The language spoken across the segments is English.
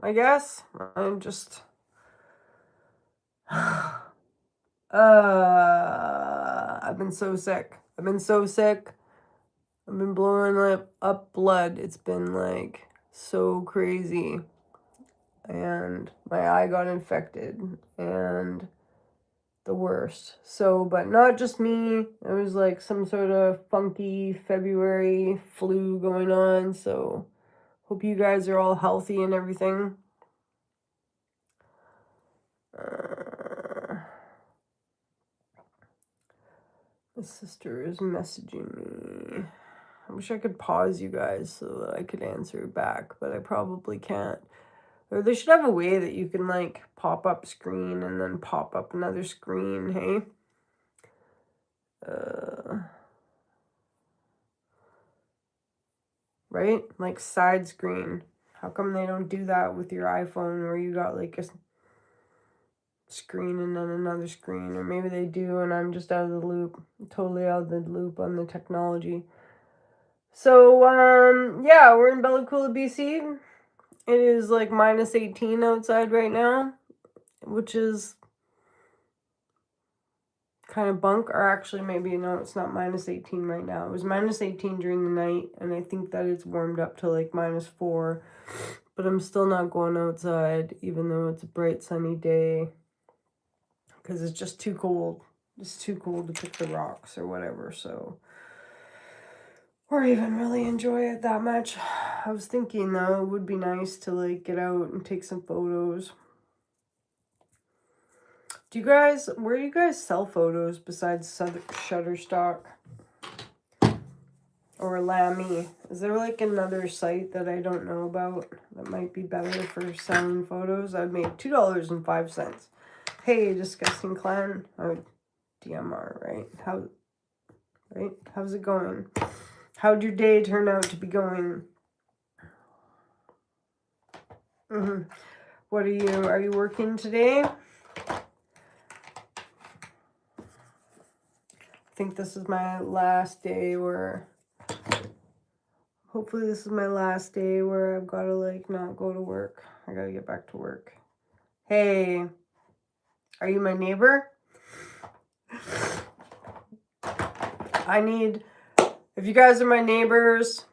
I guess. I'm just... I've been so sick. I've been so sick. I've been blowing up blood. It's been like so crazy. And my eye got infected and the worst. So, but not just me. It was like some sort of funky February flu going on. So, hope you guys are all healthy and everything. My sister is messaging me. I wish I could pause you guys so that I could answer back, but I probably can't. Or they should have a way that you can like pop up screen and then pop up another screen, hey? Right? Like side screen. How come they don't do that with your iPhone where you got like a screen and then another screen? Or maybe they do and I'm just out of the loop. Totally out of the loop on the technology. So, yeah, we're in Bella Coola, BC. It is like minus 18 outside right now, which is kind of bunk. Or actually, maybe, no, it's not minus 18 right now. It was minus 18 during the night, and I think that it's warmed up to like minus 4. But I'm still not going outside, even though it's a bright, sunny day, because it's just too cold. It's too cold to pick the rocks or whatever, so... or even really enjoy it that much. I was thinking, though, it would be nice to, like, get out and take some photos. Do you guys... where do you guys sell photos besides Shutterstock? Or Lamy? Is there, like, another site that I don't know about that might be better for selling photos? I've made $2.05. Hey, Disgusting Clan. Oh, DMR, right? How's it going? How'd your day turn out to be going? What are you working today? I think this is my last day where... hopefully this is my last day where I've got to, like, not go to work. I got to get back to work. Hey, are you my neighbor? If you guys are my neighbors,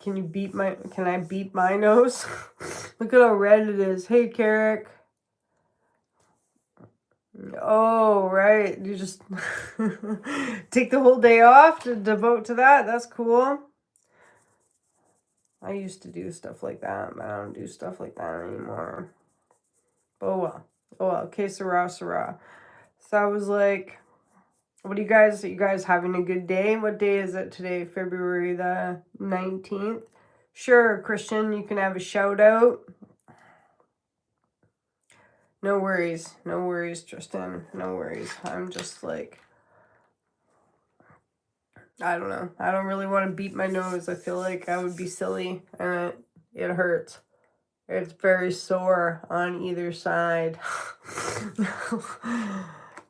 can I beep my nose? Look at how red it is. Hey, Carrick. Oh, right. You just take the whole day off to devote to that? That's cool. I used to do stuff like that, but I don't do stuff like that anymore. Oh well. Okay, Sarah. So I was like, what are you guys having a good day? What day is it today? February the 19th? Sure, Christian, you can have a shout out. No worries, Tristan. No worries. I'm just like, I don't know. I don't really want to beat my nose. I feel like I would be silly, and it hurts. It's very sore on either side.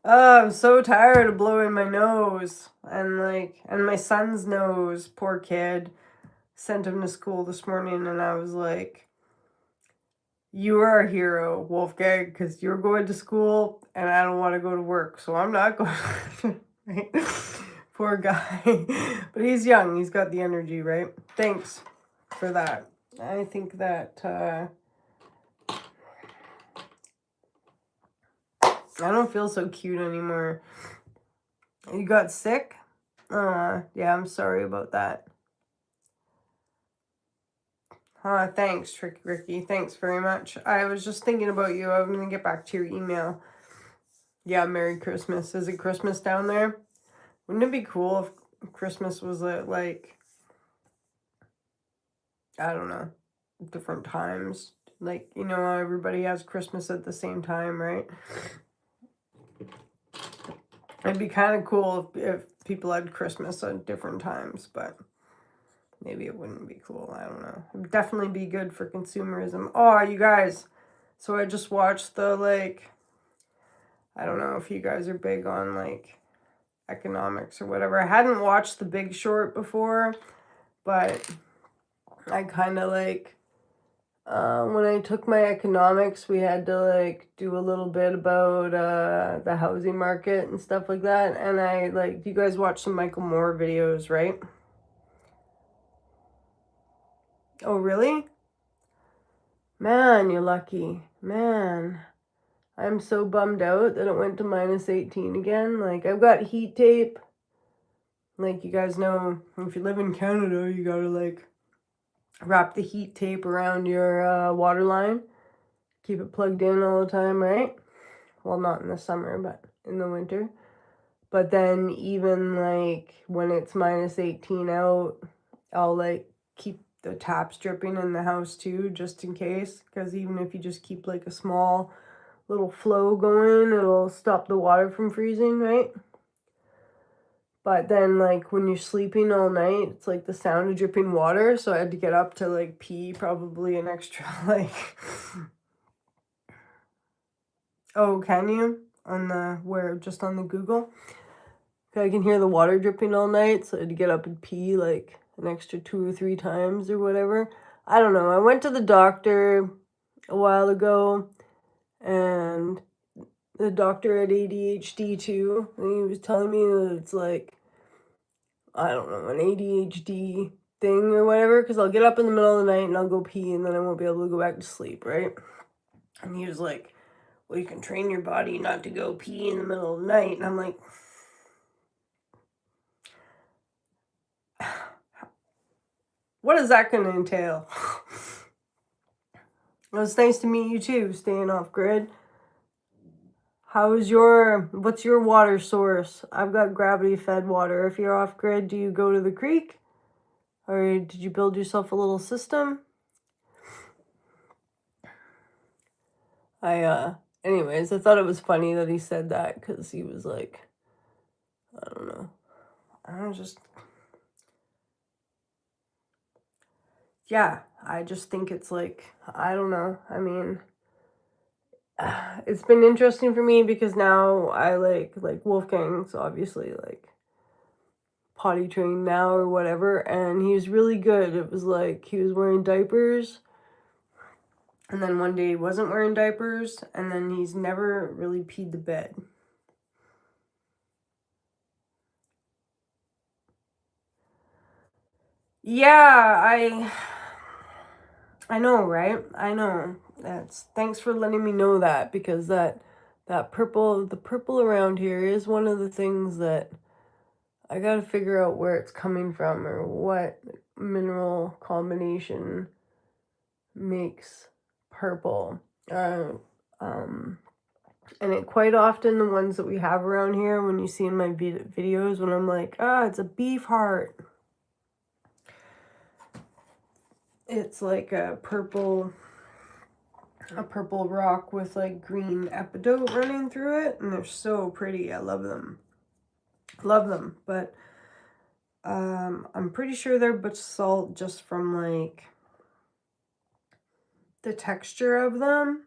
Oh, I'm so tired of blowing my nose. And my son's nose, poor kid. Sent him to school this morning, and I was like, you are a hero, Wolfgang, because you're going to school, and I don't want to go to work, so I'm not going. Right? Poor guy. But he's young. He's got the energy, right? Thanks for that. I think that... I don't feel so cute anymore. You got sick? Yeah, I'm sorry about that. Thanks, Tricky Ricky. Thanks very much. I was just thinking about you. I'm going to get back to your email. Yeah, Merry Christmas. Is it Christmas down there? Wouldn't it be cool if Christmas was at, like, I don't know, different times? Like, you know, everybody has Christmas at the same time, right? It'd be kind of cool if people had Christmas at different times, but maybe it wouldn't be cool. I don't know. It would definitely be good for consumerism. Oh, you guys. So I just watched the, like, I don't know if you guys are big on, like, economics or whatever. I hadn't watched The Big Short before, but I kind of, like, when I took my economics, we had to like do a little bit about the housing market and stuff like that. And I like, you guys watch some Michael Moore videos, right? Oh, really? Man, you're lucky. Man, I'm so bummed out that it went to minus 18 again. Like, I've got heat tape. Like, you guys know, if you live in Canada, you gotta like wrap the heat tape around your water line. Keep it plugged in all the time, right? Well, not in the summer, but in the winter. But then even like when it's minus 18 out, I'll like keep the taps dripping in the house too, just in case. Because even if you just keep like a small little flow going, it'll stop the water from freezing, right? But then like when you're sleeping all night, it's like the sound of dripping water. So I had to get up to like pee probably an extra like... Oh, can you? On the, where, just on the Google? I can hear the water dripping all night, so I had to get up and pee like an extra 2 or 3 times or whatever. I don't know. I went to the doctor a while ago, and the doctor had ADHD too, and he was telling me that it's like, I don't know, an ADHD thing or whatever, because I'll get up in the middle of the night and I'll go pee, and then I won't be able to go back to sleep, right? And he was like, well, you can train your body not to go pee in the middle of the night. And I'm like, what is that going to entail? Well, it's nice to meet you too, staying off grid. What's your water source? I've got gravity fed water. If you're off grid, do you go to the creek? Or did you build yourself a little system? Anyways, I thought it was funny that he said that, because he was like, I don't know. Yeah, I just think it's like, I don't know. I mean, it's been interesting for me because now I like Wolfgang's obviously like potty trained now or whatever, and he was really good. It was like he was wearing diapers, and then one day he wasn't wearing diapers, and then he's never really peed the bed. Yeah, I know, right? I know. Thanks for letting me know that, because the purple around here is one of the things that I gotta figure out where it's coming from, or what mineral combination makes purple. And it quite often, the ones that we have around here, when you see in my videos, when I'm like, it's a beef heart, it's like a purple rock with like green epidote running through it, and they're so pretty. I love them. But I'm pretty sure they're basalt just from like the texture of them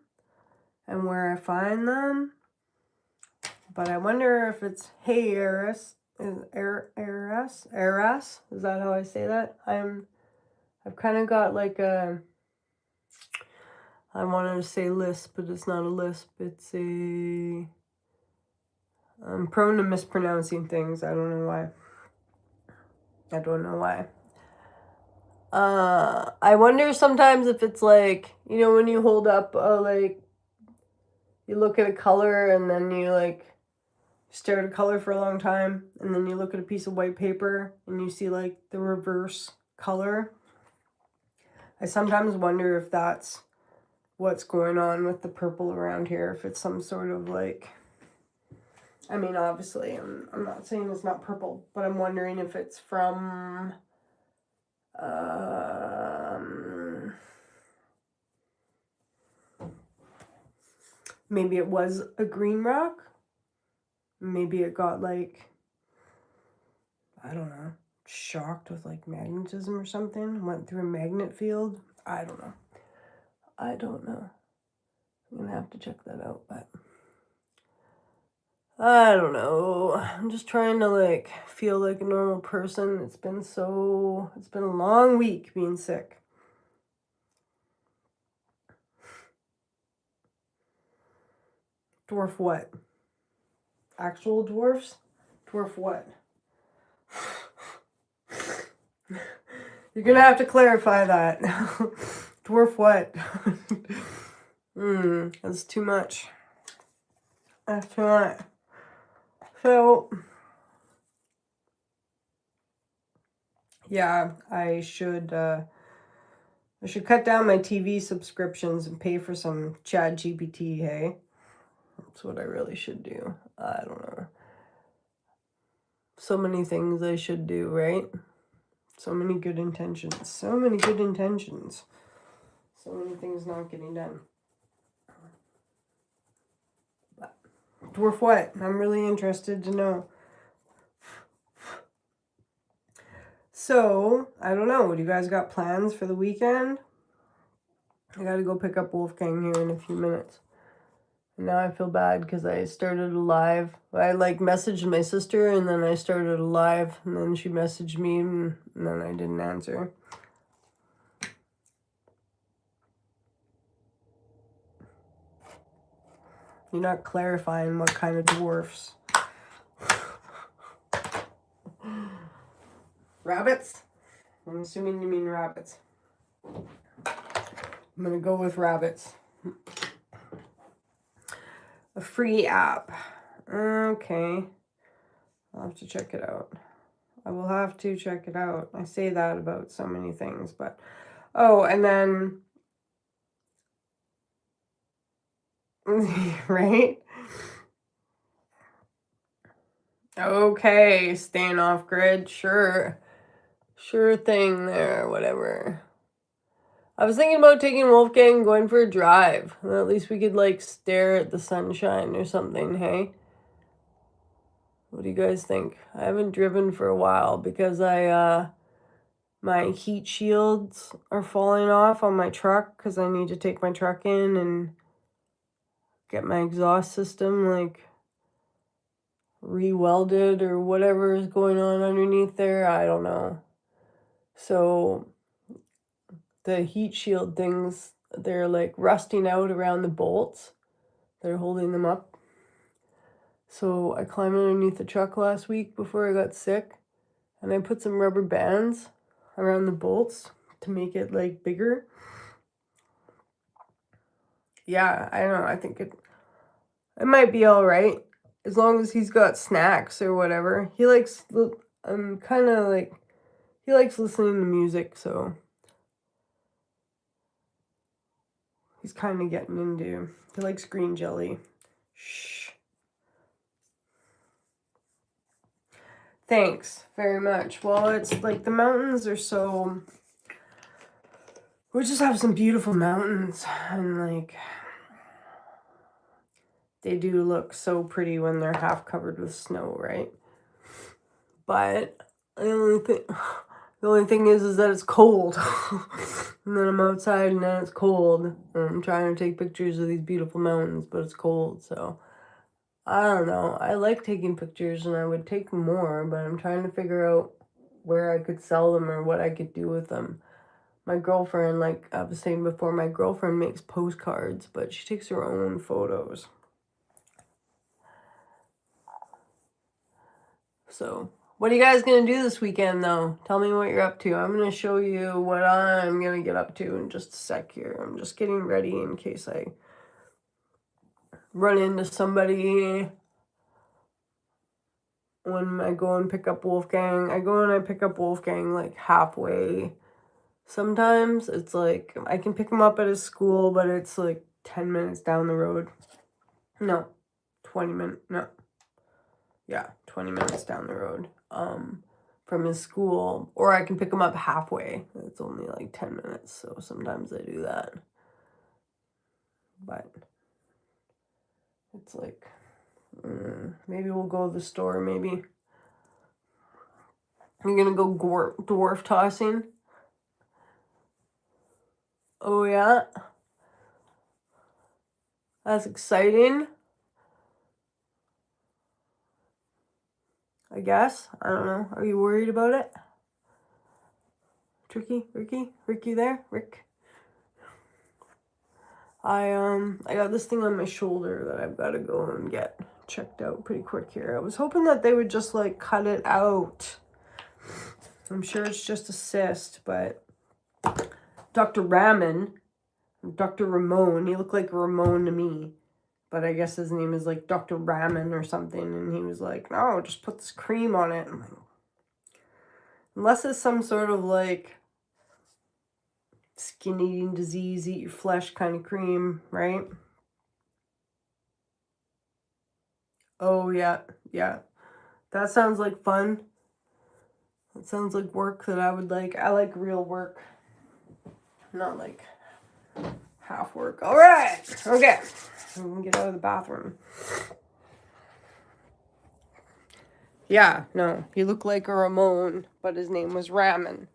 and where I find them. But I wonder if it's Eris. Eris? Is that how I say that? I've kind of got like I wanted to say lisp, but it's not a lisp. It's I'm prone to mispronouncing things. I don't know why. I wonder sometimes if it's like, you know, when you hold up like, you look at a color and then you like stare at a color for a long time, and then you look at a piece of white paper and you see like the reverse color. I sometimes wonder if that's what's going on with the purple around here, if it's some sort of like, I mean, obviously I'm not saying it's not purple, but I'm wondering if it's from maybe it was a green rock. Maybe it got like, I don't know, shocked with like magnetism or something, went through a magnet field. I don't know. I'm gonna have to check that out, but I don't know. I'm just trying to like feel like a normal person. It's been a long week being sick. Dwarf what? Actual dwarfs? Dwarf what? You're gonna have to clarify that. Dwarf what? That's too much. That's too much. So, yeah, I should cut down my TV subscriptions and pay for some ChatGPT, hey? That's what I really should do. I don't know. So many things I should do, right? So many good intentions. So many good intentions. So many things not getting done. But dwarf what? I'm really interested to know. So, I don't know. Do you guys got plans for the weekend? I gotta go pick up Wolfgang here in a few minutes. And now I feel bad because I started a live. I messaged my sister and then I started a live and then she messaged me and then I didn't answer. You're not clarifying what kind of dwarfs. Rabbits? I'm assuming you mean rabbits. I'm gonna go with rabbits. A free app. Okay. I'll have to check it out. I will have to check it out. I say that about so many things, but... Oh, and then... right? Okay, staying off grid, sure. Sure thing there, whatever. I was thinking about taking Wolfgang and going for a drive. At least we could, stare at the sunshine or something, hey? What do you guys think? I haven't driven for a while because my heat shields are falling off on my truck because I need to take my truck in and get my exhaust system, re-welded or whatever is going on underneath there. I don't know. So the heat shield things, they're rusting out around the bolts. They're holding them up. So I climbed underneath the truck last week before I got sick, and I put some rubber bands around the bolts to make it bigger. Yeah, I don't know. I think it might be all right as long as he's got snacks or whatever. He likes he likes listening to music, so he's kind of getting into. He likes green jelly. Shh. Thanks very much. Well, it's the mountains are so... We just have some beautiful mountains, and they do look so pretty when they're half covered with snow, right? But the only thing is that it's cold. And then I'm outside and then it's cold. And I'm trying to take pictures of these beautiful mountains, but it's cold, so... I don't know. I like taking pictures and I would take more, but I'm trying to figure out where I could sell them or what I could do with them. My girlfriend, like I was saying before, my girlfriend makes postcards, but she takes her own photos. So, what are you guys going to do this weekend, though? Tell me what you're up to. I'm going to show you what I'm going to get up to in just a sec here. I'm just getting ready in case I run into somebody when I go and pick up Wolfgang. I go and I pick up Wolfgang halfway. Sometimes it's I can pick him up at his school, but it's 10 minutes down the road. No, 20 minutes. No. Yeah, 20 minutes down the road from his school. Or I can pick him up halfway. It's only 10 minutes, so sometimes I do that. But it's maybe we'll go to the store, maybe. You're gonna go dwarf tossing? Oh, yeah? That's exciting. I guess. I don't know. Are you worried about it? Ricky there? Rick? I got this thing on my shoulder that I've got to go and get checked out pretty quick here. I was hoping that they would just like cut it out. I'm sure it's just a cyst, but Dr. Ramon, he looked like Ramon to me, but I guess his name is like Dr. Ramen or something, and he was like, no, just put this cream on it. I'm like, unless it's some sort of like skin eating disease, eat your flesh kind of cream, right? Oh, yeah. That sounds like fun. That sounds like work that I would like. I like real work, not like half work. All right. Okay. I'm going to get out of the bathroom. Yeah, no. He looked like a Ramon, but his name was Ramen.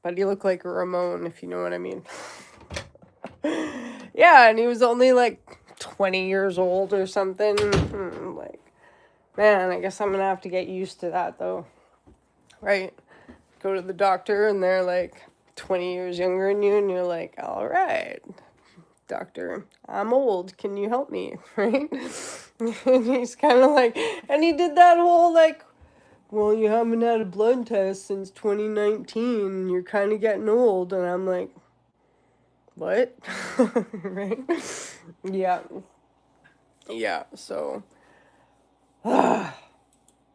But he looked like a Ramon, if you know what I mean. Yeah, and he was only like 20 years old or something. Like, man, I guess I'm going to have to get used to that, though. Right? Go to the doctor, and they're like 20 years younger than you, and you're like, all right, doctor, I'm old. Can you help me? Right? And he's kind of like, and he did that whole like, well, you haven't had a blood test since 2019. You're kind of getting old. And I'm like, what? Right? Yeah. Yeah, so. I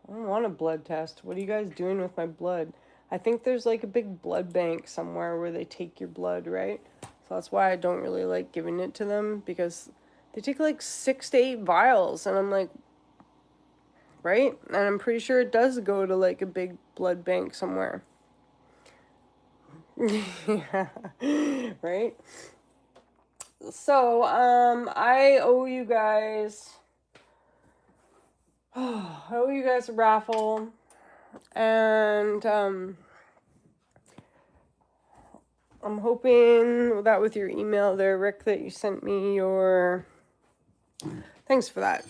don't want a blood test. What are you guys doing with my blood? I think there's like a big blood bank somewhere where they take your blood, right? So that's why I don't really like giving it to them, because they take like 6 to 8 vials. And I'm like, right? And I'm pretty sure it does go to like a big blood bank somewhere. Yeah, right? So, I owe you guys a raffle, and I'm hoping that with your email there, Rick, that you sent me your, thanks for that,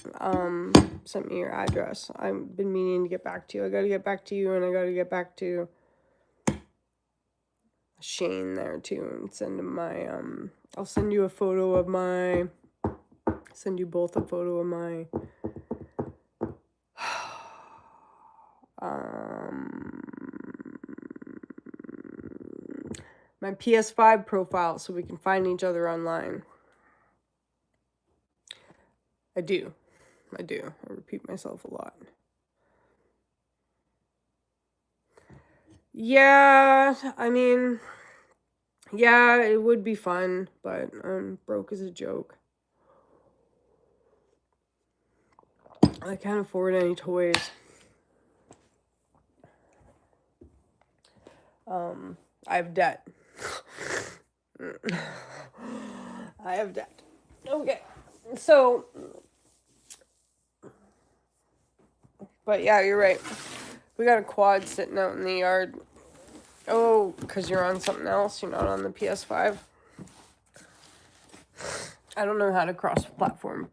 sent me your address. I've been meaning to get back to you. I gotta get back to you, and I gotta get back to Shane there too, and send him my, I'll send you a photo of my, send you both a photo of my, my PS5 profile, so we can find each other online. I do. I repeat myself a lot. Yeah, I mean, yeah, it would be fun, but I'm broke as a joke. I can't afford any toys. I have debt. I have debt. Okay, so, but yeah, you're right. We got a quad sitting out in the yard. Oh, because you're on something else? You're not on the PS5? I don't know how to cross-platform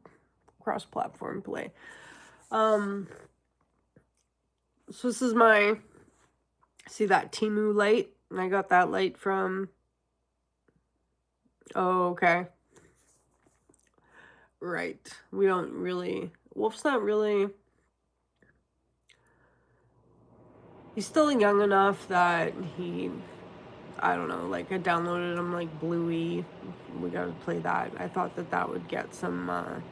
play. So this is my, see that Temu light? And I got that light from, oh, okay. Right. We don't really, Wolf's not really, he's still young enough that he, I don't know, like I downloaded him like Bluey. We gotta play that. I thought that would get some,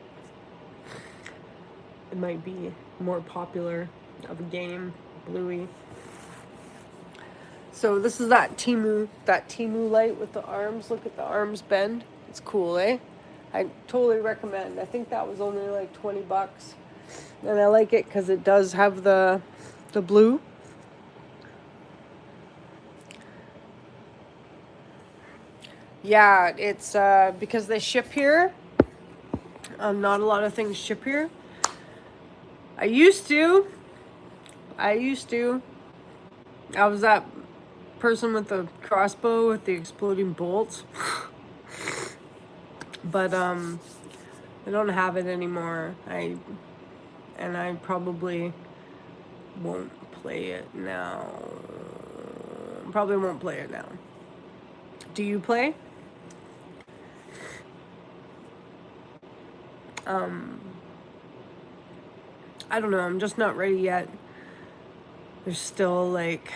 it might be more popular of a game, Bluey. So this is that Temu light with the arms. Look at the arms bend. It's cool, eh? I totally recommend. I think that was only like $20. And I like it because it does have the blue. Yeah, it's because they ship here. Not a lot of things ship here. I used to. I was that person with the crossbow with the exploding bolts. But I don't have it anymore. I probably won't play it now. Probably won't play it now. Do you play? I don't know, I'm just not ready yet. There's still like,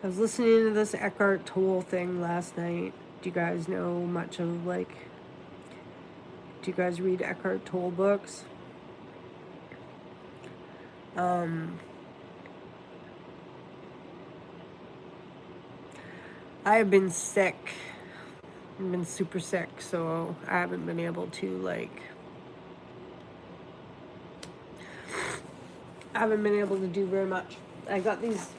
I was listening to this Eckhart Tolle thing last night. Do you guys know much of like, do you guys read Eckhart Tolle books? I have been sick. I've been super sick, so I haven't been able to like, I haven't been able to do very much. I got these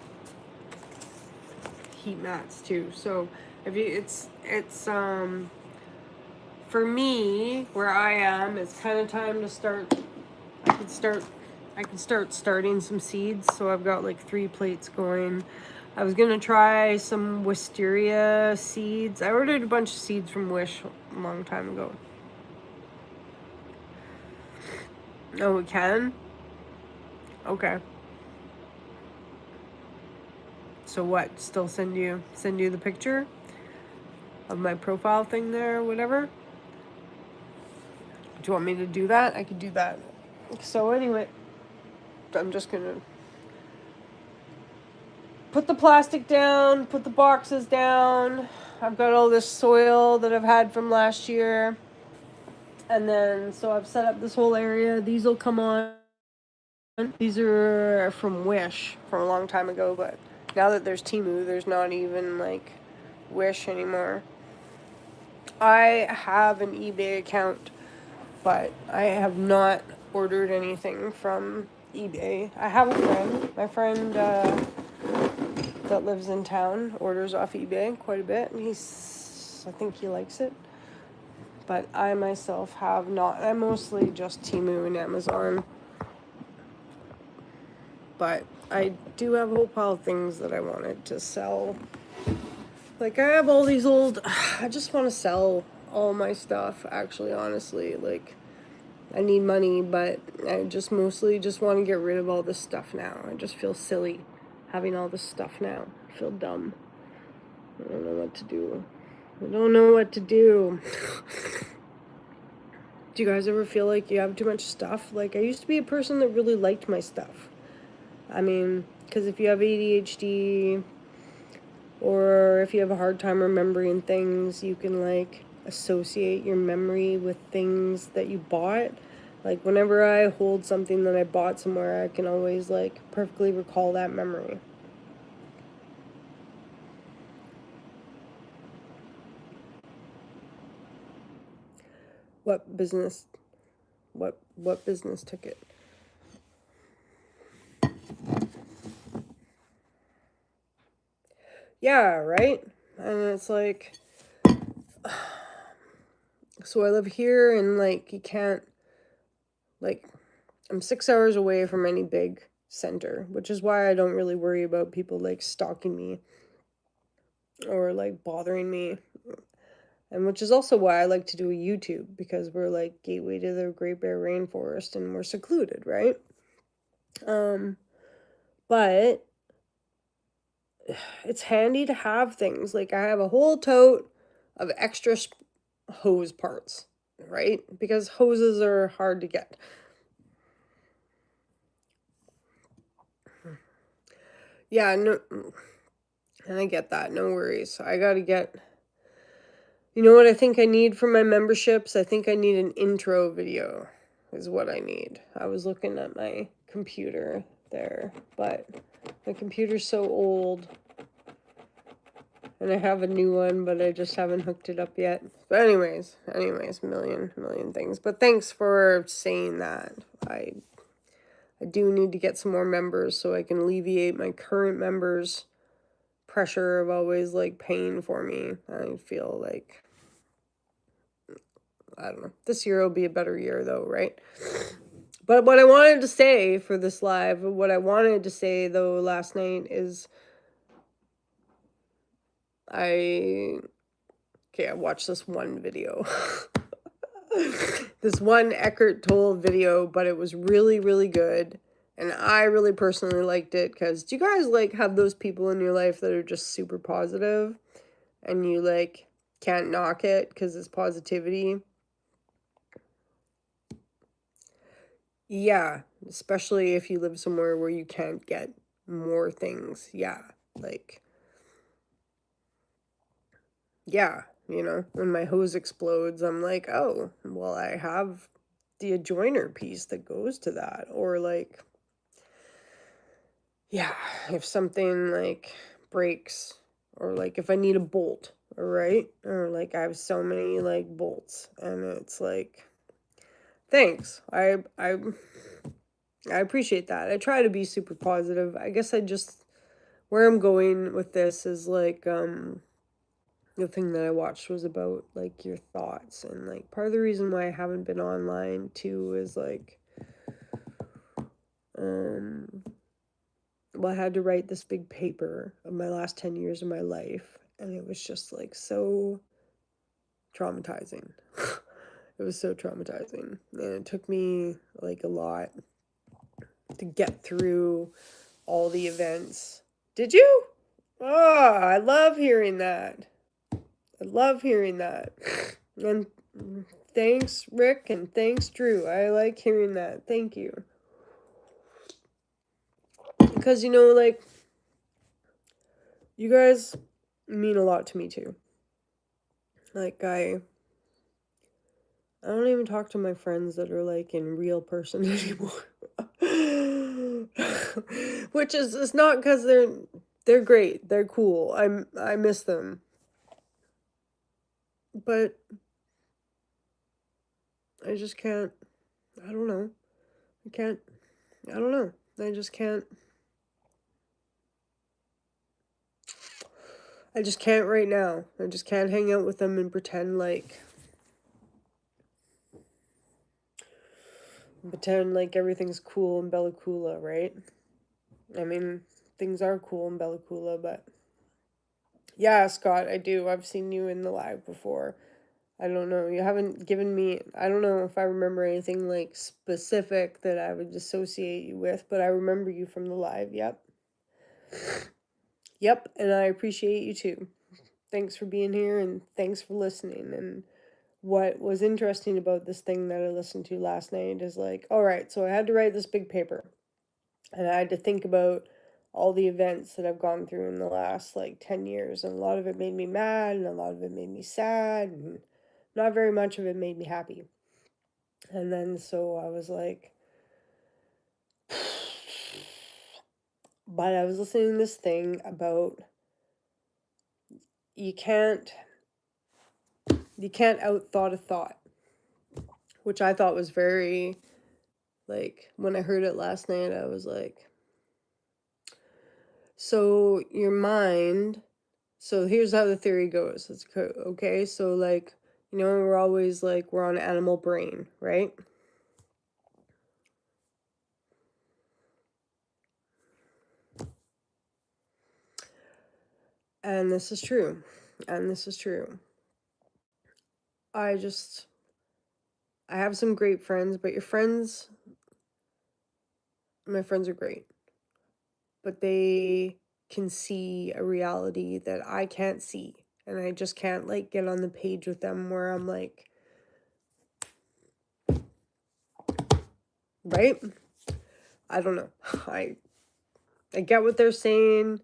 heat mats too, so if you, it's for me where I am, it's kind of time to start. I can start starting some seeds. So I've got like 3 plates going. I was gonna try some wisteria seeds. I ordered a bunch of seeds from Wish a long time ago. Oh, we can? Okay. So what? Still send you the picture of my profile thing there or whatever? Do you want me to do that? I could do that. So anyway, I'm just gonna put the plastic down, put the boxes down. I've got all this soil that I've had from last year. And then, so I've set up this whole area. These will come on. These are from Wish from a long time ago, but now that there's Temu, there's not even like Wish anymore. I have an eBay account, but I have not ordered anything from eBay. I have a friend. My friend that lives in town orders off eBay quite a bit, and I think he likes it. But I myself have not. I'm mostly just Temu and Amazon. But I do have a whole pile of things that I wanted to sell. Like, I have all these old... I just want to sell all my stuff, actually, honestly. Like, I need money, but I just mostly just want to get rid of all this stuff now. I just feel silly having all this stuff now. I feel dumb. I don't know what to do. I don't know what to do. Do you guys ever feel like you have too much stuff? Like, I used to be a person that really liked my stuff. I mean, because if you have ADHD or if you have a hard time remembering things, you can like associate your memory with things that you bought. Like whenever I hold something that I bought somewhere, I can always like perfectly recall that memory. What business took it? Yeah, right? And it's like, so I live here and like you can't, like, I'm 6 hours away from any big center, which is why I don't really worry about people like stalking me or like bothering me. And which is also why I like to do a YouTube, because we're like gateway to the Great Bear Rainforest and we're secluded, right? But it's handy to have things. Like I have a whole tote of extra hose parts, right? Because hoses are hard to get. Yeah, no, and I get that. No worries. I gotta get... You know what I think I need for my memberships? I think I need an intro video is what I need. I was looking at my computer there, but my computer's so old. And I have a new one, but I just haven't hooked it up yet. But anyways, million things. But thanks for saying that. I do need to get some more members so I can alleviate my current members' pressure of always like paying for me. I feel like, I don't know. This year will be a better year though, right? But what I wanted to say for this live, what I wanted to say though last night is I watched this one video. This one Eckhart Tolle video, but it was really, really good. And I really personally liked it because do you guys like have those people in your life that are just super positive and you like can't knock it because it's positivity. Yeah, especially if you live somewhere where you can't get more things. Yeah, like, yeah, when my hose explodes, I'm like, oh, well, I have the adjoiner piece that goes to that. Or, like, yeah, if something, like, breaks, or, like, if I need a bolt, right? Or, like, I have so many, like, bolts, and it's like, thanks. I appreciate that. I try to be super positive. I guess where I'm going with this is, like, the thing that I watched was about, like, your thoughts, and, like, part of the reason why I haven't been online too is, like, well, I had to write this big paper of my last 10 years of my life, and it was just, like, so traumatizing. It was so traumatizing, and it took me, like, a lot to get through all the events. Did you? Oh, I love hearing that. I love hearing that. And thanks, Rick, and thanks, Drew. I like hearing that. Thank you. Because, like, you guys mean a lot to me, too. Like, I don't even talk to my friends that are, like, in real person anymore. Which is, it's not because they're great. They're cool. I miss them. But I just can't. I don't know. I don't know. I just can't. I just can't right now. I just can't hang out with them and pretend like everything's cool in Bella Coola, right? I mean, things are cool in Bella Coola, but yeah, Scott, I do. I've seen you in the live before. I don't know. You haven't given me, I don't know if I remember anything like specific that I would associate you with, but I remember you from the live. Yep. Yep, and I appreciate you too. Thanks for being here and thanks for listening. And what was interesting about this thing that I listened to last night is, like, all right, so I had to write this big paper, and I had to think about all the events that I've gone through in the last, like, 10 years, and a lot of it made me mad, and a lot of it made me sad, and not very much of it made me happy. And then so I was like, but I was listening to this thing about you can't out thought a thought, which I thought was very, like, when I heard it last night, I was like, so your mind, so here's how the theory goes. It's okay. So, like, we're always like, we're on animal brain, right? And this is true. And this is true. I have some great friends, but my friends are great. But they can see a reality that I can't see. And I just can't, like, get on the page with them where I'm like, right? I don't know. I get what they're saying.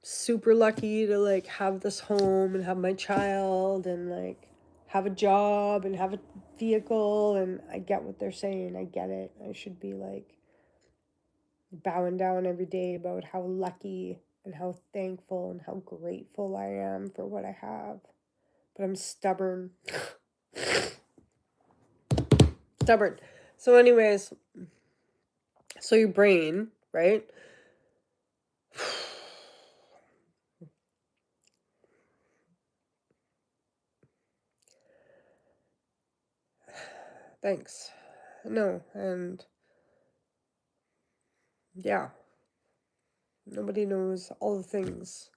Super lucky to, like, have this home and have my child and, like, have a job and have a vehicle, and I get what they're saying. I get it. I should be, like, bowing down every day about how lucky and how thankful and how grateful I am for what I have. But I'm stubborn. Stubborn. So anyways, so your brain, right? Thanks. No, and yeah, nobody knows all the things.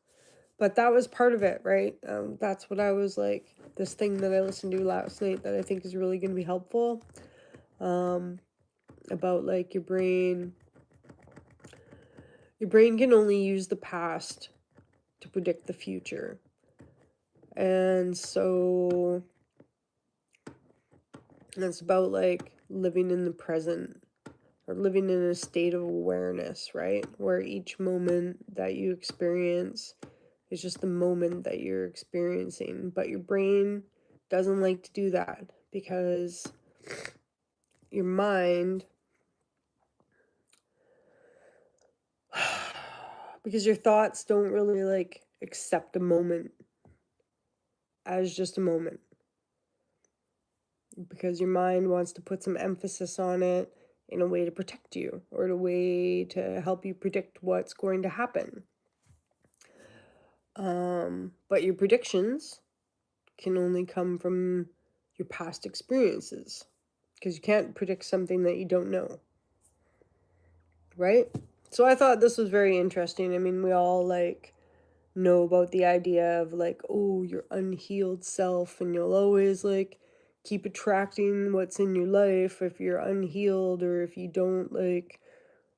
But that was part of it, right? That's what I was like, this thing that I listened to last night that I think is really going to be helpful, about, like, your brain can only use the past to predict the future. And so it's about like living in the present, or living in a state of awareness, right? Where each moment that you experience is just the moment that you're experiencing. But your brain doesn't like to do that because your mind, because your thoughts don't really like accept a moment as just a moment. Because your mind wants to put some emphasis on it in a way to protect you, or in a way to help you predict what's going to happen. But your predictions can only come from your past experiences, because you can't predict something that you don't know, right? So I thought this was very interesting. I mean, we all like know about the idea of like, oh, your unhealed self, and you'll always like keep attracting what's in your life if you're unhealed, or if you don't like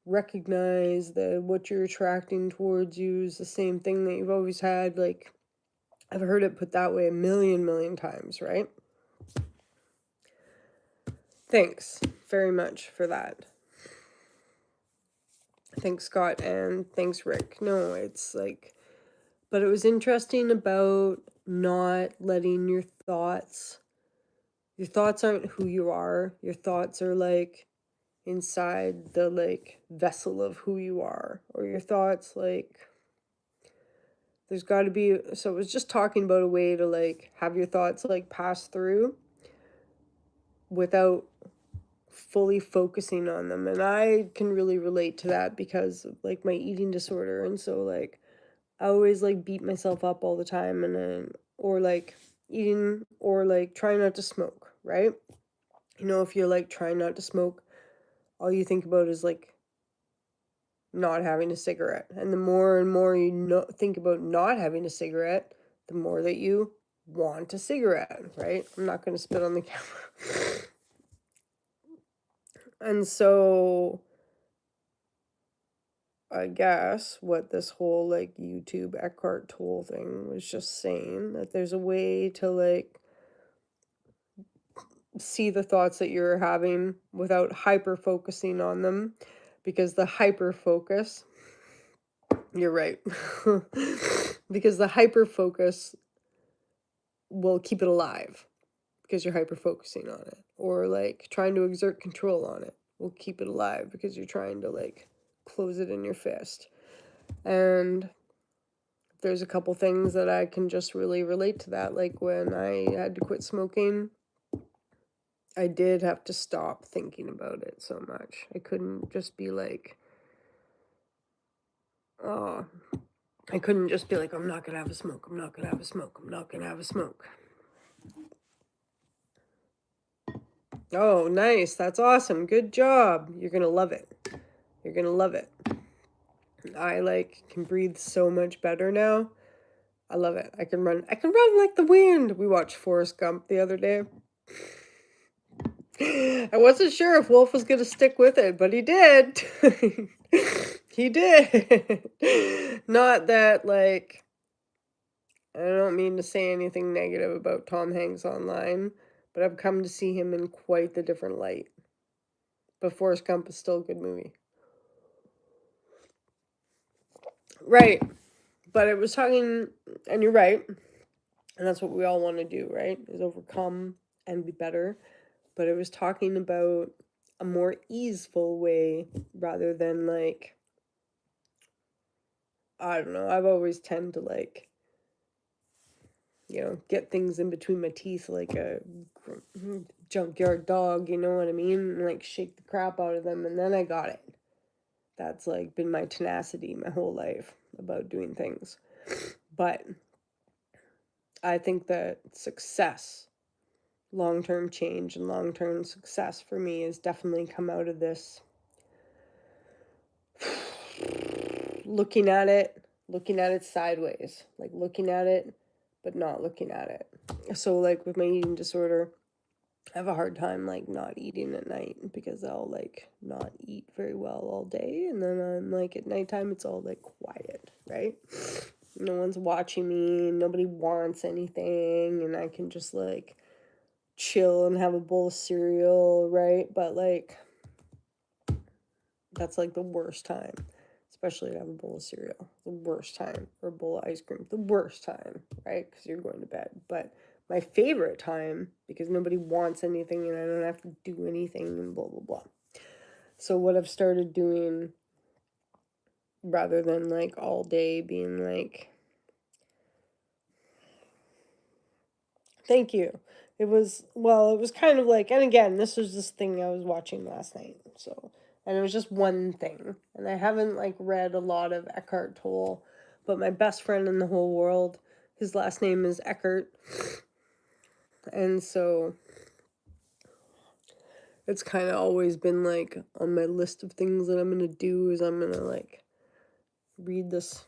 recognize that what you're attracting towards you is the same thing that you've always had. Like, I've heard it put that way a million times, right? Thanks very much for that. Thanks, Scott, and thanks, Rick. No, it's like, but it was interesting about not letting your thoughts aren't who you are. Your thoughts are like inside the like vessel of who you are, or your thoughts like, there's got to be, so it was just talking about a way to like have your thoughts like pass through without fully focusing on them. And I can really relate to that because of like my eating disorder. And so like I always like beat myself up all the time, and then, or like eating, or like trying not to smoke, right? You know, if you're like trying not to smoke, all you think about is like not having a cigarette. And the more and more you think about not having a cigarette, the more that you want a cigarette, right? I'm not going to spit on the camera. And so I guess what this whole like YouTube Eckhart Tolle thing was just saying, that there's a way to like see the thoughts that you're having without hyper focusing on them, because the hyper focus, you're right, because the hyper focus will keep it alive, because you're hyper focusing on it, or like trying to exert control on it will keep it alive because you're trying to like close it in your fist. And there's a couple things that I can just really relate to that. Like when I had to quit smoking, I did have to stop thinking about it so much. I couldn't just be like, oh, I couldn't just be like, I'm not going to have a smoke. I'm not going to have a smoke. I'm not going to have a smoke. Oh, nice. That's awesome. Good job. You're going to love it. You're going to love it. I like can breathe so much better now. I love it. I can run like the wind. We watched Forrest Gump the other day. I wasn't sure if Wolf was going to stick with it, but he did. He did. Not that, like, I don't mean to say anything negative about Tom Hanks online, but I've come to see him in quite the different light. But Forrest Gump is still a good movie. Right. But it was talking, and you're right, and that's what we all want to do, right? Is overcome and be better. But it was talking about a more easeful way rather than like, I don't know, I've always tend to like, you know, get things in between my teeth like a junkyard dog, you know what I mean? And like shake the crap out of them, and then I got it. That's like been my tenacity my whole life about doing things. But I think that success, long-term change and long-term success for me has definitely come out of this looking at it sideways, like looking at it but not looking at it. So like with my eating disorder, I have a hard time like not eating at night, because I'll like not eat very well all day, and then I'm like at nighttime it's all like quiet, right? no one's watching me, nobody wants anything, and I can just like chill and have a bowl of cereal, right? But like, that's like the worst time, especially to have a bowl of cereal. The worst time, or a bowl of ice cream. The worst time, right? Because you're going to bed. But my favorite time, because nobody wants anything and I don't have to do anything and blah, blah, blah. So what I've started doing, rather than like all day being like, thank you. It was kind of like, and again, this was this thing I was watching last night. So, and it was just one thing. And I haven't like read a lot of Eckhart Tolle, but my best friend in the whole world, his last name is Eckhart. And so it's kind of always been like on my list of things that I'm going to do is I'm going to like read this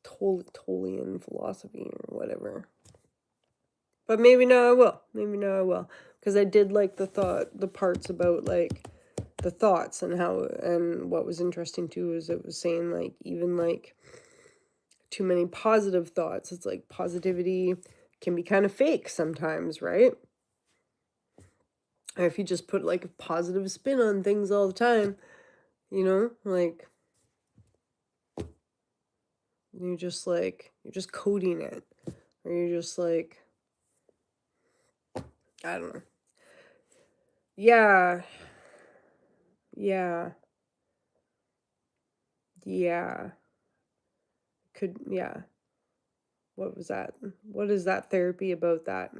Tollean philosophy or whatever. But maybe now I will. Maybe now I will. Because I did like the parts about like the thoughts and how, and what was interesting too is it was saying like even like too many positive thoughts. It's like positivity can be kind of fake sometimes, right? And if you just put like a positive spin on things all the time, you know, like you're just coding it, or you're just like, I don't know. Yeah. Yeah. Yeah. Yeah. What was that? What is that therapy about that?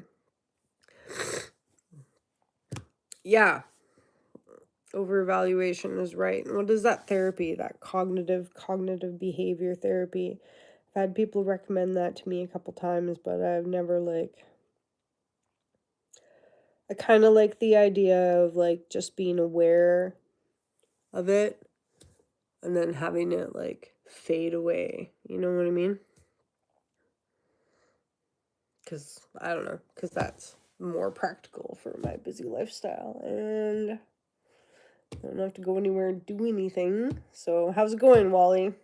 Yeah. Overevaluation is right. And what is that therapy? That cognitive behavior therapy. I've had people recommend that to me a couple times, but I've never like, I kind of like the idea of like just being aware of it and then having it like fade away. You know what I mean? Because I don't know, because that's more practical for my busy lifestyle, and I don't have to go anywhere and do anything. So how's it going, Wally?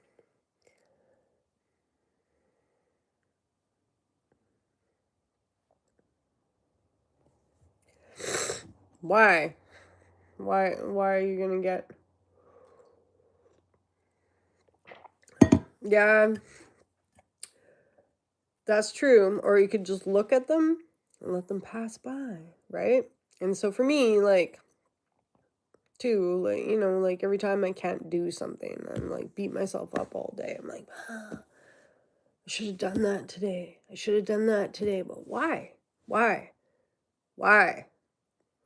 Why are you gonna get? Yeah, that's true. Or you could just look at them and let them pass by, right? And so for me, like, too, like, you know, like every time I can't do something, I'm like beat myself up all day. I'm like, I should have done that today. I should have done that today. But why? Why? Why?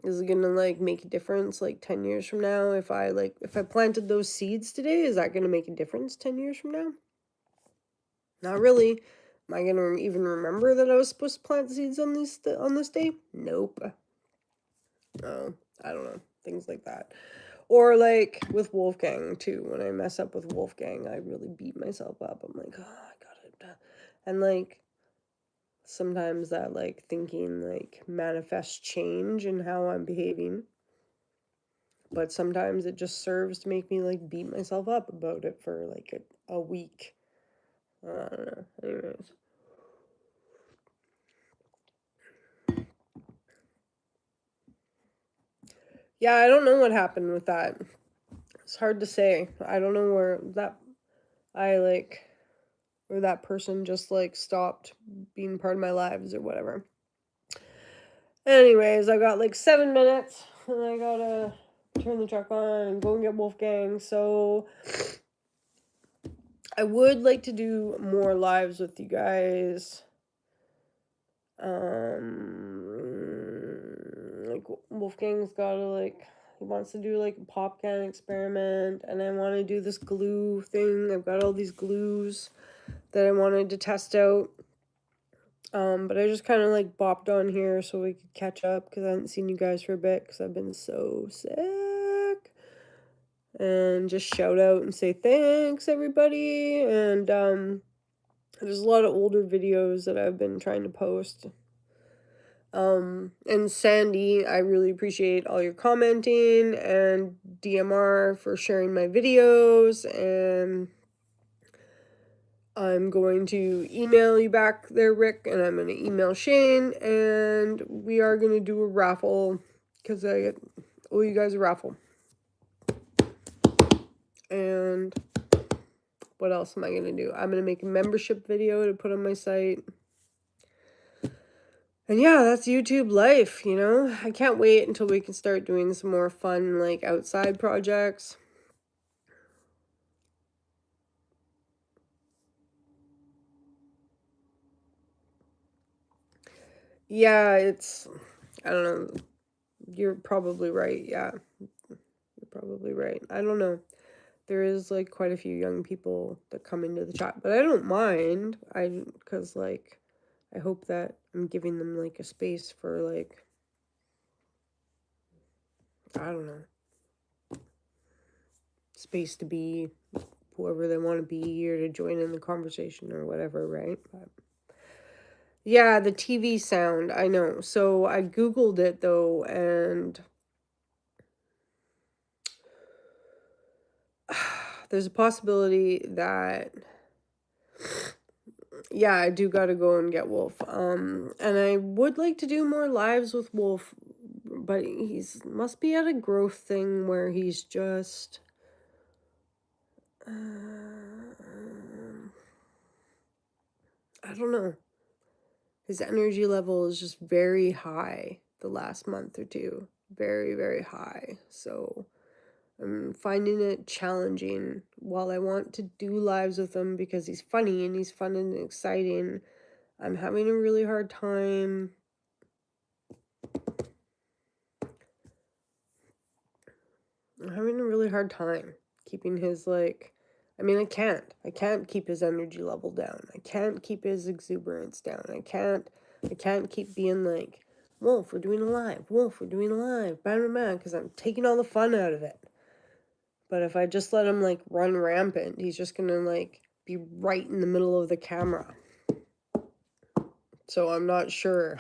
Is it gonna like make a difference like 10 years from now? If I planted those seeds today, is that gonna make a difference 10 years from now? Not really. Am I gonna even remember that I was supposed to plant seeds on this day? Nope. No, I don't know. Things like that. Or like with Wolfgang too. When I mess up with Wolfgang, I really beat myself up. I'm like, oh, I got it. And like sometimes that like thinking like manifests change in how I'm behaving. But sometimes it just serves to make me like beat myself up about it for like a week. I don't know. Anyways. Yeah, I don't know what happened with that. It's hard to say. I don't know where that person just like stopped being part of my lives or whatever. Anyways, I got like 7 minutes and I gotta turn the truck on and go and get Wolfgang. So I would like to do more lives with you guys. Like Wolfgang's he wants to do like a pop can experiment, and I want to do this glue thing. I've got all these glues that I wanted to test out. But I just kind of like bopped on here so we could catch up because I hadn't seen you guys for a bit because I've been so sick. And just shout out and say thanks, everybody. And there's a lot of older videos that I've been trying to post. And Sandy, I really appreciate all your commenting, and DMR for sharing my videos, and I'm going to email you back there, Rick, and I'm going to email Shane, and we are going to do a raffle, because I owe you guys a raffle. And what else am I going to do? I'm going to make a membership video to put on my site. And yeah, that's YouTube life, you know? I can't wait until we can start doing some more fun, like, outside projects. Yeah, I don't know. You're probably right, yeah. You're probably right. I don't know. There is, like, quite a few young people that come into the chat, but I don't mind. Because, like, I hope that I'm giving them, like, a space for, like, I don't know, space to be whoever they want to be or to join in the conversation or whatever, right? But yeah, the TV sound, I know. So I Googled it, though, and there's a possibility that, yeah, I do gotta go and get Wolf. And I would like to do more lives with Wolf, but he's must be at a growth thing where he's just I don't know. His energy level is just very high the last month or two. Very, very high. So I'm finding it challenging. While I want to do lives with him because he's funny and he's fun and exciting, I'm having a really hard time. I'm having a really hard time keeping his, like, I mean, I can't keep his energy level down. I can't keep his exuberance down. I can't keep being like, Wolf, we're doing a live. Wolf, we're doing a live. Bam, bam, because I'm taking all the fun out of it. But if I just let him, like, run rampant, he's just gonna, like, be right in the middle of the camera. So I'm not sure.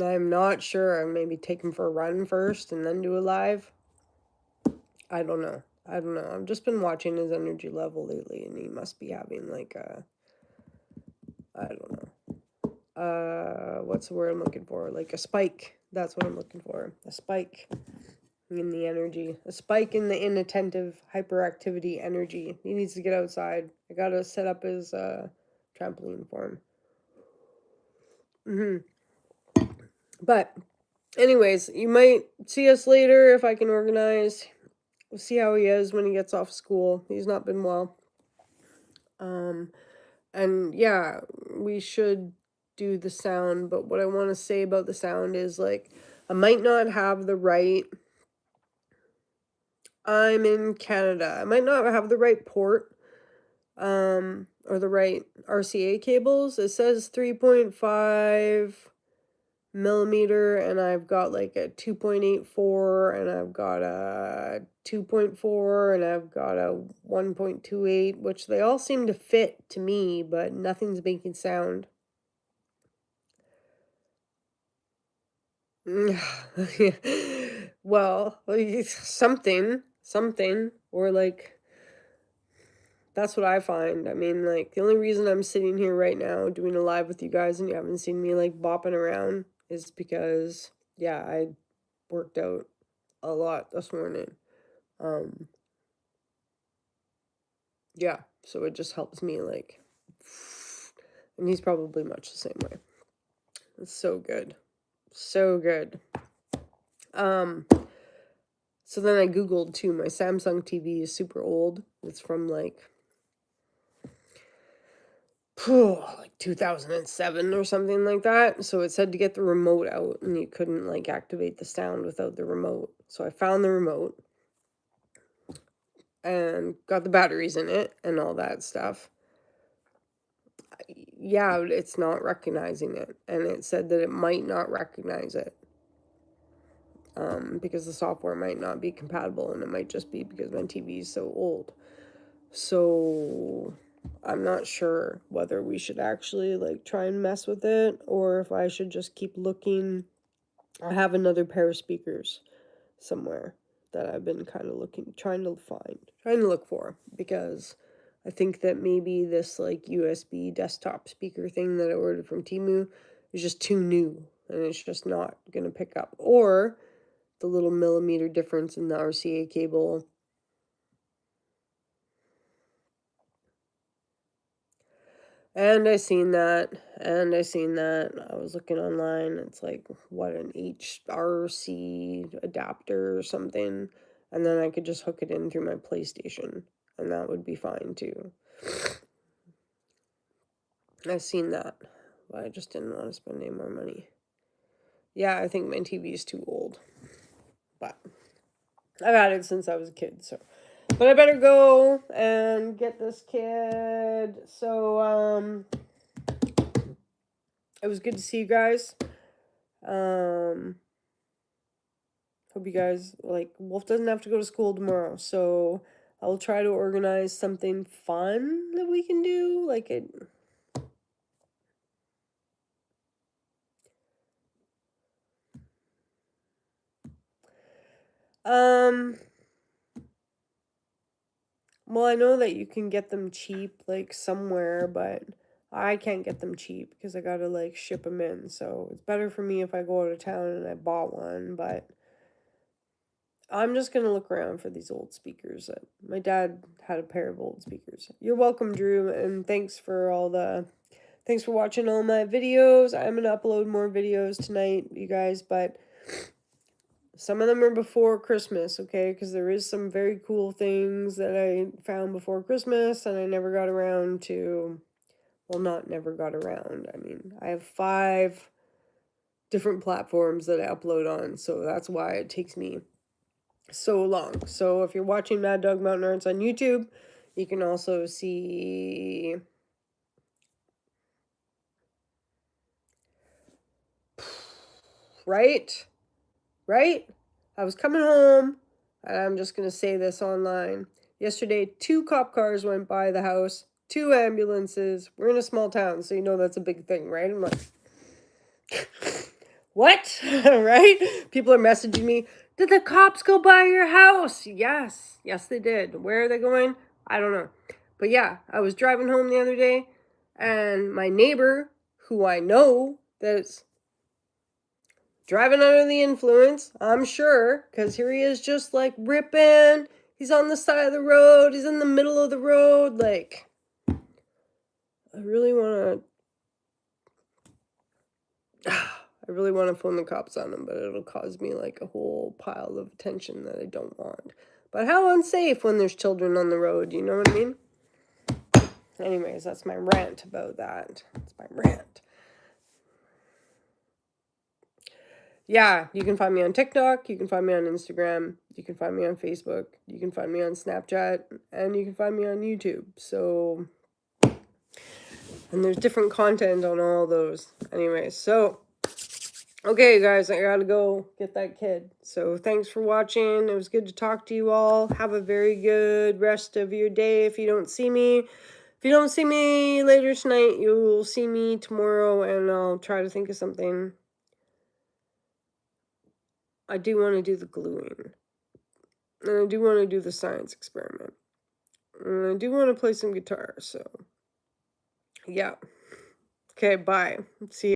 I'm not sure. I maybe take him for a run first and then do a live. I don't know. I've just been watching his energy level lately, and he must be having, like, I don't know. What's the word I'm looking for? Like a spike. That's what I'm looking for. A spike in the energy. A spike in the inattentive hyperactivity energy. He needs to get outside. I gotta set up his trampoline for him. But anyways, you might see us later if I can organize. We'll see how he is when he gets off school. He's not been well. And yeah, we should do the sound, but what I want to say about the sound is, like, I might not have the right, I'm in Canada. I might not have the right port, or the right RCA cables. It says 3.5 millimeter, and I've got like a 2.84, and I've got a 2.4, and I've got a 1.28, which they all seem to fit to me, but nothing's making sound. Well, something, or like, that's what I find. I mean, like, the only reason I'm sitting here right now doing a live with you guys and you haven't seen me, like, bopping around is because, yeah, I worked out a lot this morning. Yeah, so it just helps me, like, and he's probably much the same way. It's so good. So good. So then I Googled too. My Samsung TV is super old. It's from like 2007 or something like that. So it said to get the remote out, and you couldn't, like, activate the sound without the remote. So I found the remote and got the batteries in it and all that stuff. Yeah, it's not recognizing it, and it said that it might not recognize it. Because the software might not be compatible, and it might just be because my TV is so old. So I'm not sure whether we should actually, like, try and mess with it, or if I should just keep looking. I have another pair of speakers somewhere that I've been kind of trying to look for, because I think that maybe this like USB desktop speaker thing that I ordered from Temu is just too new and it's just not going to pick up. Or the little millimeter difference in the RCA cable. And I seen that. I was looking online. It's like, what, an HRC adapter or something. And then I could just hook it in through my PlayStation. And that would be fine too. I've seen that. But I just didn't want to spend any more money. Yeah, I think my TV is too old. But I've had it since I was a kid, so. But I better go and get this kid. So, it was good to see you guys. Hope you guys, like, Wolf doesn't have to go to school tomorrow, so I'll try to organize something fun that we can do, like it. Well, I know that you can get them cheap, like, somewhere, but I can't get them cheap because I gotta, like, ship them in, so it's better for me if I go out of town and I bought one, but I'm just gonna look around for these old speakers. My dad had a pair of old speakers. You're welcome, Drew, and thanks for watching all my videos. I'm gonna upload more videos tonight, you guys, but some of them are before Christmas, okay? Because there is some very cool things that I found before Christmas, and I never got around to, well, not never got around. I mean, I have 5 different platforms that I upload on, so that's why it takes me so long. So if you're watching Maddogmountainarts on YouTube, you can also see right? I was coming home, and I'm just going to say this online. Yesterday, 2 cop cars went by the house, 2 ambulances. We're in a small town, so you know that's a big thing, right? I'm like, what? Right? People are messaging me, did the cops go by your house? Yes, they did. Where are they going? I don't know. But yeah, I was driving home the other day, and my neighbor, who I know that's driving under the influence, I'm sure, because here he is just like ripping. He's on the side of the road. He's in the middle of the road. Like, I really want to phone the cops on him, but it'll cause me like a whole pile of attention that I don't want. But how unsafe when there's children on the road, you know what I mean? Anyways, that's my rant about that. That's my rant. Yeah, you can find me on TikTok, you can find me on Instagram, you can find me on Facebook, you can find me on Snapchat, and you can find me on YouTube. So, and there's different content on all those. Anyway, so, okay, guys, I gotta go get that kid. So, thanks for watching. It was good to talk to you all. Have a very good rest of your day if you don't see me. If you don't see me later tonight, you'll see me tomorrow, and I'll try to think of something. I do want to do the gluing. And I do want to do the science experiment. And I do want to play some guitar, so. Yeah. Okay, bye. See you.